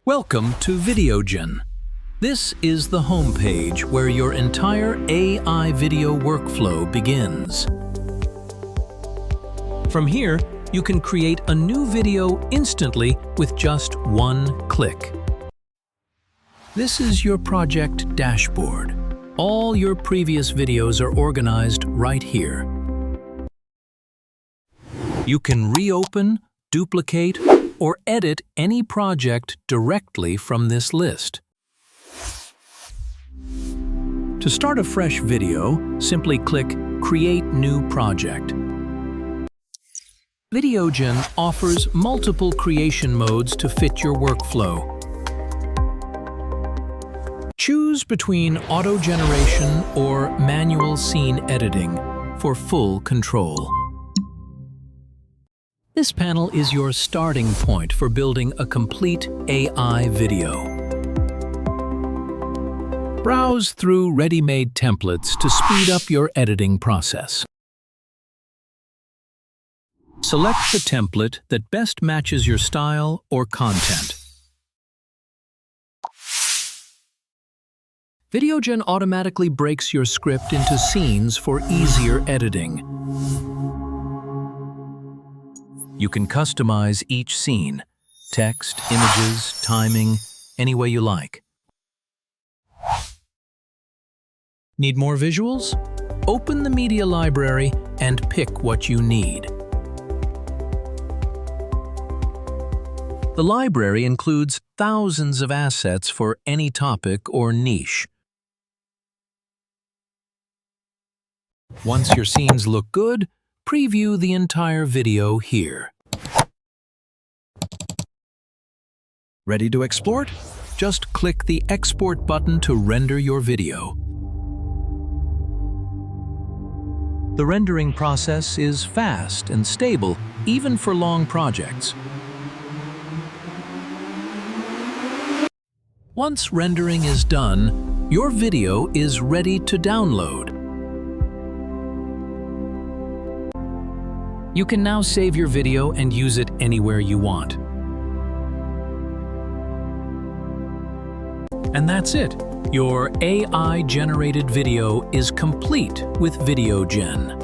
Welcome to Videogen. This is the home page where your entire AI video workflow begins. From here, you can create a new video instantly with just one click. This is your project dashboard. All your previous videos are organized right here. You can reopen, duplicate, or edit any project directly from this list. To start a fresh video, simply click Create New Project. Videogen offers multiple creation modes to fit your workflow. Choose between auto generation or manual scene editing for full control. This panel is your starting point for building a complete AI video. Browse through ready-made templates to speed up your editing process. Select the template that best matches your style or content. Videogen automatically breaks your script into scenes for easier editing. You can customize each scene, text, images, timing, any way you like. Need more visuals? Open the media library and pick what you need. The library includes thousands of assets for any topic or niche. Once your scenes look good, preview the entire video here. Ready to export? Just click the Export button to render your video. The rendering process is fast and stable, even for long projects. Once rendering is done, your video is ready to download. You can now save your video and use it anywhere you want. And that's it. Your AI-generated video is complete with Videogen.